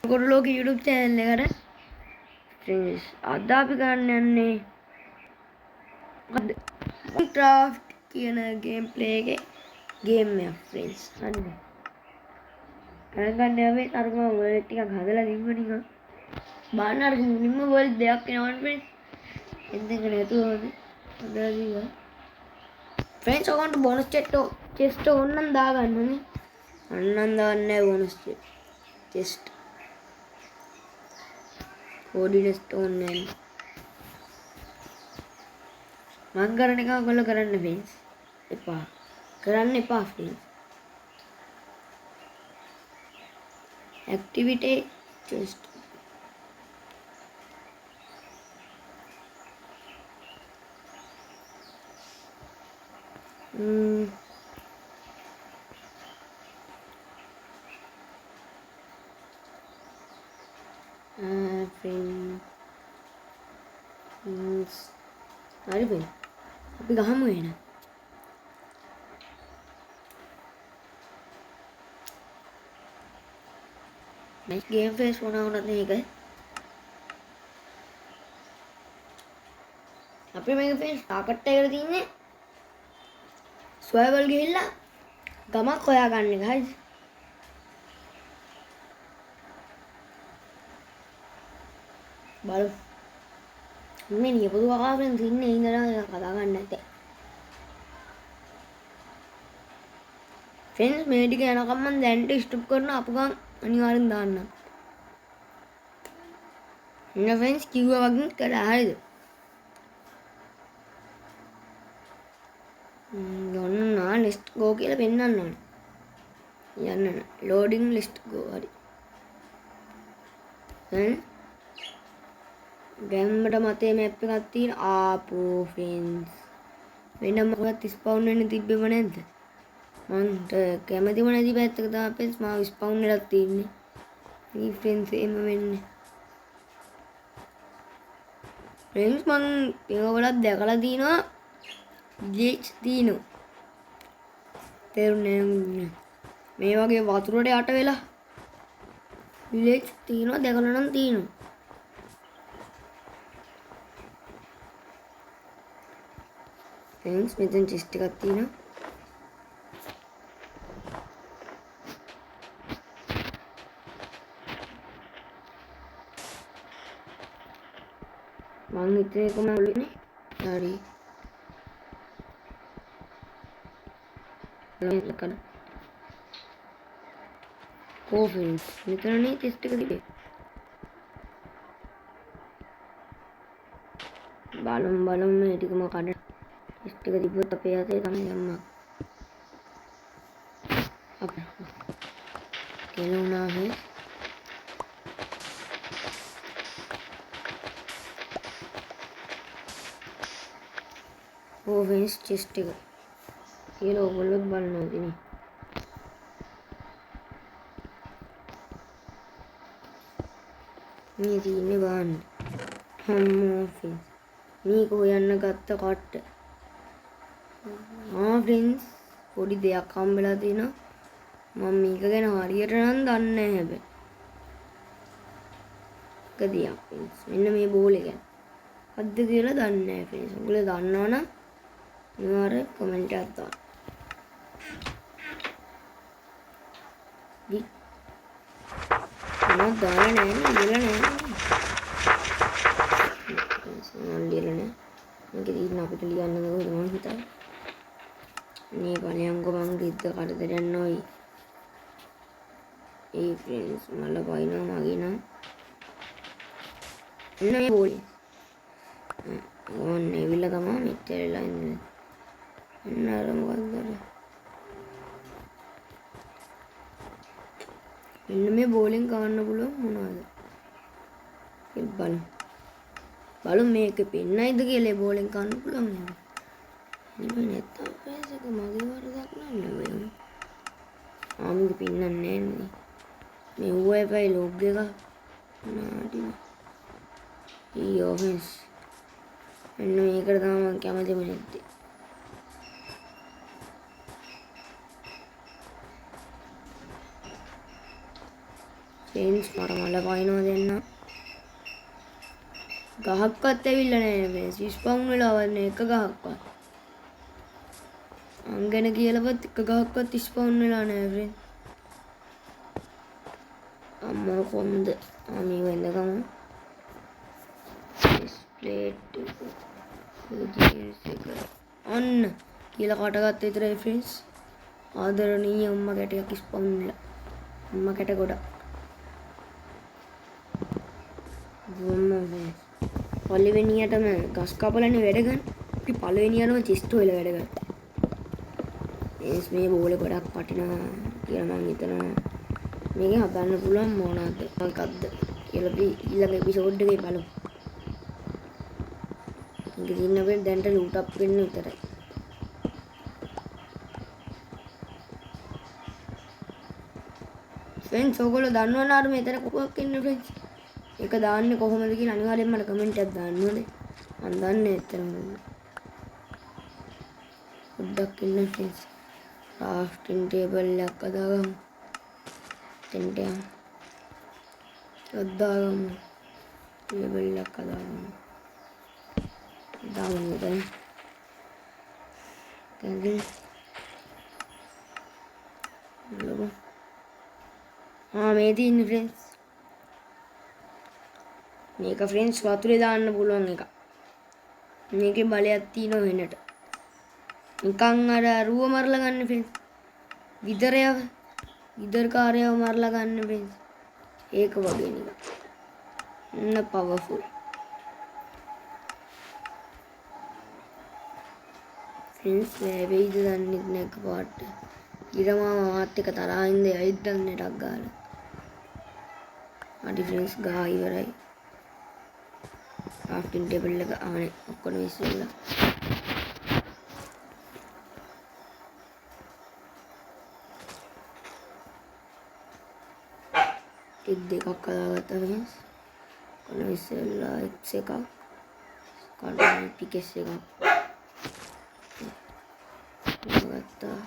ගොඩලෝක YouTube channel එකට friends අද අපි ගන්න යන්නේ Minecraft කියන gameplay එකේ game එක friends හරිද ගන්න යන්නේ අර මම world ටිකක් හදලා තිබ්බ නිකන් බලන්න අර මුලින්ම world දෙකක් එනවනේ friends එන්නෙක නේතුවද හදලා දීලා friends ඔයගොල්ලන්ට bonus chest ඕනනම් දාගන්නනේ අන්නම් දාන්නේ bonus chest कोऑर्डिनेट ऑनलाइन මං කරන එක ඔයගොල්ලෝ කරන්න फ्रेंड्स එපා කරන්න එපා फ्रेंड्स एक्टिविटी जस्ट फ्रेंड्स अरे भाई अभी गहम हुए ना मैं गेम फेस होना नहीं गए अभी मैं फ्रेंड्स ताकत कर दी ने सर्वाइवल ගිහිල්ලා ගමක් හොයාගන්න guys බලමු මේ නියපොතු ආකාරයෙන් තින්නේ ඉඳලා කතා ගන්න නැත්තේ फ्रेंड्स මේ ටික යනකම් මම දැන්ට ස්ටොප් කරන අපු ගම් අනිවාර්යෙන් දාන්නම් ඉන්න फ्रेंड्स කිව්වා වගේ කළා හරිද යන්න ලිස්ට් ගෝ කියලා පෙන්නන්න ඕනේ යන්න ලෝඩින් ලිස්ට් ගෝ හරි දැන් ගෑම්මට මතේ මැප් එකක් තියෙන ආපෝ ෆ්‍රෙන්ඩ්ස් වෙන මොකක්ද ස්පවුන් වෙන්න තිබ්බෙම නැද්ද මන්ට කැමතිම නැති පැත්තක තමයි මාව ස්පවුන් වෙලා තියෙන්නේ මේ ෆ්‍රෙන්ඩ්ස් එම වෙන්නේ ෆ්‍රෙන්ඩ්ස් මං ඒවලත් දැකලා තිනවා ග්ලිච් තියෙනවා තේරුණේ මේ වගේ වතුරට යට වෙලා ග්ලිච් තියෙනවා දැකලා නම් තියෙනවා फ्रेंड्स මෙතන chest එකක් තියෙනවා මං හිතේ කොහමද හරි ලකන ඕ फ्रेंड्स මෙතනනේ chest එක තිබේ බලමු මේ ටිකම කඩ टेस्ट का दिब्बो तपे आते तमे अम्मा अब केलो ना है वो वेंस टेस्ट का ये लोग बोलत बनना दिनी මේ තියෙන්නේ බලන්න හම්මෝ ෆ්‍රෙන්ඩ්ස් මේක හොයන්න ගත්ත කට්ට फ्रेंड्स පොඩි දෙයක් හම්බෙලා තිනවා මම මේක ගැන හරියට නම් දන්නේ නැහැ හැබැයි කදියා फ्रेंड्स මෙන්න මේ බෝලේ ගැන අද්ද කියලා දන්නේ නැහැ फ्रेंड्स ඔයගොල්ලෝ දන්නවනම් අනිවාර්යෙන් කමෙන්ට් එකක් දාන්න මම දාලා නැහැ ලියලා නැහැ ලියලා නැහැ මේක දින්න අපිට ලියන්න කොහොමද මම හිතන්නේ නේ බලයන්කෝ මං රිද්ද කරදරයක් නොයි ඒ फ्रेंड्स මල පයින්නවා මගේ නම් එන්න මේ බෝලේ ඕන්නේ විල තමයි මෙච්චර වෙලා ඉන්නේ එන්න අර මොකක්ද එන්න මේ බෝලෙන් ගන්න පුළුවන් මොනවද ඒ බලමු මේක පෙන්නයිද කියලා බෝලෙන් ගන්න පුළුවන් නේද ඉන්නේ නැත්තම් පෑසක මගේ වරදක් නෑ ආමික පින්නන්නේ නෑනේ මේ UWP ලොග් එක නාටි ඊයෝ ෆ්‍රෙන්ඩ්ස් මෙන්න මේකට තමයි මම කැමතිම නැත්තේ ෆ්‍රෙන්ඩ්ස් මට මල පයින්නවා දෙන්න. ගහක්වත් ඇවිල්ලා නැහැ ෆ්‍රෙන්ඩ්ස්. ස්පවුන් වෙලා වන්නේ එක ගහක්වත්. අංගන කියලාවත් එක ගහක්වත් ස්පවුන් වෙලා නැහැ ෆ්‍රෙන්ඩ්ස්. අම්මා කොන්ද මේ වෙනකම ප්ලේට් එක අන්න කියලා කටගත්ත විතරයි ෆ්‍රෙන්ඩ්ස්. ආදරණීය අම්මා කැටයක් ස්පවුන් වෙලා. අම්මා කැට ගොඩක්. පළවෙනියටම ගස් කපලනේ වැඩ ගන්න. අපි පළවෙනියටම චෙස්ට් හොයලා වැඩ ගත්තා. මේ බෝලේ ගොඩක් වටිනවා කියලා මම හිතනවා. මේක හදන්න පුළුවන් මොනවාද මොකක්ද කියලා අපි ඊළඟ එපිසෝඩ් එකේ බලමු. මේක දින්න අපිට දැන්ට ලූට් අප් වෙන්න විතරයි. ෆ්‍රෙන්ඩ්ස් ඔයගොල්ලෝ දන්නවද අර මෙතන කොහොමද ඉන්නේ ෆ්‍රෙන්ඩ්ස්? ඒක දාන්නේ කොහොමද කියලා අනිවාර්යෙන්ම මට කමෙන්ට් එකක් දාන්න ඕනේ. මම දන්නේ නැත්නම් පොඩ්ඩක් ඉන්න ෆ්‍රෙන්ඩ්ස්. crafting table එකක් අදාගමු. table එකක් අදාගමු. දාමු දැන්. මේ තියෙන ෆ්‍රෙන්ඩ්ස්. මේක ෆ්‍රෙන්ඩ්ස් වතුරේ දාන්න පුළුවන් එක. මේකේ බලයක් තියෙනවා වෙනට. නිකන් අර රුව මරලා ගන්න ෆ්‍රෙන්ඩ්ස්. විදර්කාරයව මරලා ගන්න ෆ්‍රෙන්ඩ්ස්. ඒක වගේ නිකන්. පවර්ෆුල්. ෆ්‍රෙන්ඩ්ස් වෙයිද දන්නේ නැහැ එකපාරට. ඊරමාම මාත් එක තරහින්ද ඇයිද දන්නේ ටක් ගාලා. හරි ෆ්‍රෙන්ඩ්ස් ගා ඉවරයි. crafting table එක ආනේ ඔක්කොම ඉස්සෙල්ලා. දෙකක් හදාගත්තා ෆ්‍රෙන්ඩ්ස්. ඔන්න ඉස්සෙල්ලා X එකක්. කඩන පිකස් එකක්. ගත්තා.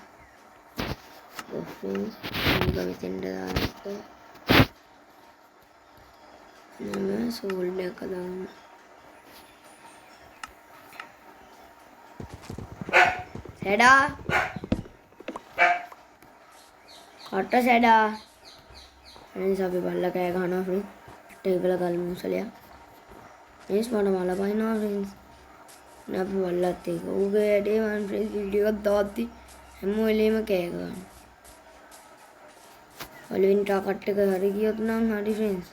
ෆ්‍රෙන්ඩ්ස් මේක මෙතෙන්ට දාගත්තා. නම සෝල්ඩ් එකක් දාන්න. සැඩා කට සැඩා ෆ්‍රෙන්ඩ්ස් අපි බල්ලා කෑ ගහනවා ෆ්‍රෙන්ඩ්ස්. ටේබල් ගල් මුසලයක්. ෆ්‍රෙන්ඩ්ස් මට මල පයින්නවා ෆ්‍රෙන්ඩ්ස්. අපි බල්ලත් එක්ක ඌගේ වැඩේ මම ෆ්‍රෙන්ඩ්ස් වීඩියෝ එකක් දාද්දි හැම වෙලේම කෑ ගහනවා. පළවෙනි ටාකට් එක හරි ගියොත් නම් හරි ෆ්‍රෙන්ඩ්ස්.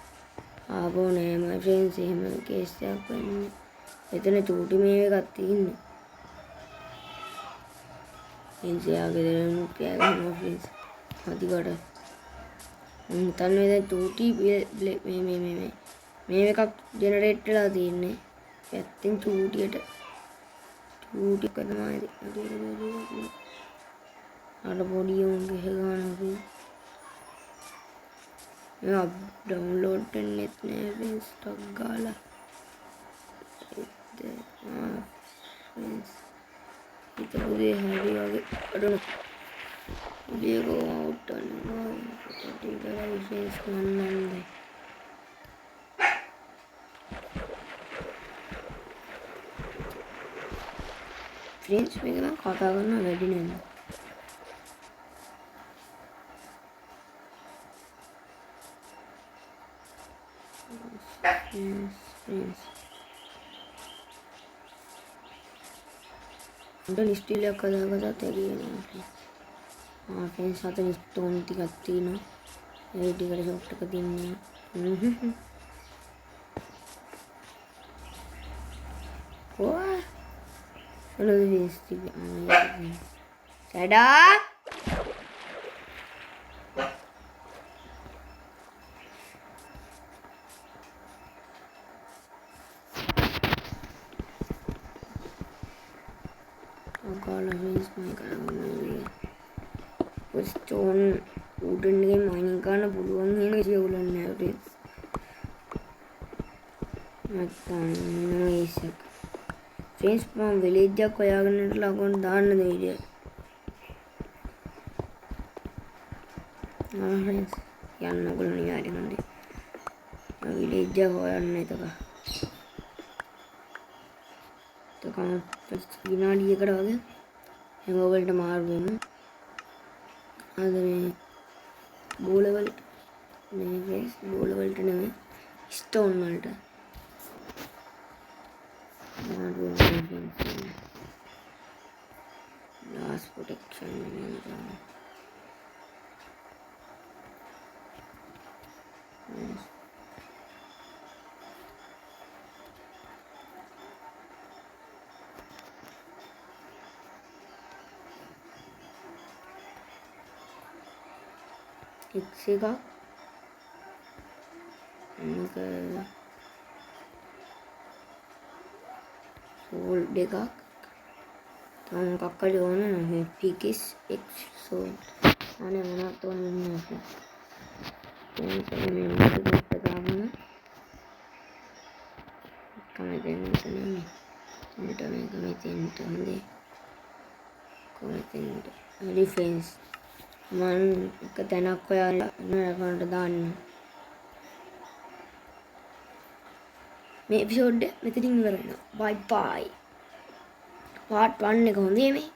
ආපෝ නෑ මයි ෆ්‍රෙන්ඩ්ස් එහෙම කේස් එකක් වෙන්නේ. එතන චූටි මේව එකක් තියෙන්නේ. එන්සියාගේ දෙනුත් කෑ ගහනවා ෆ්‍රෙන්ඩ්ස්. අදිකට තන්නේ දැන් චූටි මේ එකක් ජෙනරේට් වෙලා තියෙන්නේ. පැත්තෙන් චූටි කරනවා අර පොඩි උන් ගහ ගන්නවා ෆ්‍රෙන්ඩ්ස්. मैं डाउनलोड करने इतने स्टॉक गाला इतना बुरे हमारी आगे अड़ो देखो आउट ठीक है फ्रेंड्स मन दे फ्रेंड्स मेरा खाता करना रेडी नहीं फ्रेंड्स उन्हें स्टील का कदा तेरी हाँ फ्रेंड्स आता है स्टोन दिखाती ना ये डिगर सॉफ्ट का दिन में वाह चलो ये स्टील सैडा स्टोन वुडन के माइनिंग करना පුළුවන් වෙන කියවලන්නේ නැහැ ෆ්‍රෙන්ඩ්ස් මම විලේජ් එකක් හොයාගෙන ඉඳලා කොහොමද දාන්නද වීඩියෝ ෆ්‍රෙන්ඩ්ස් යන්න ඕගොල්ලෝ නිවාඩි කන්දේ එජ්ජ හොයන්න එතකම විනාඩියකට වගේ හැමෝවලට මාරු වෙමු. අද මේ බෝලවලට මේ බෝලවලට නෙමෙයි ස්ටෝන් වලට මාරු වෙමු. glass protection X එකක් මේක fold එකක් තව මොකක් හරි ඕන නම් PKS X sold අනේ මොනවද ඕනේ නැහැ මේ මොකක්ද ගන්න කමෙන්ට් නෙමෙයි මෙතන මේක මෙතෙන්ට හොඳේ කොහෙන්ද රිෆරන්ස් මම එක තැනක් හොයලා නරකට දාන්න මේ එපිසෝඩ් එක මෙතනින් ඉවර වෙනවා බයි බයි part 1 එක හොඳේ මේ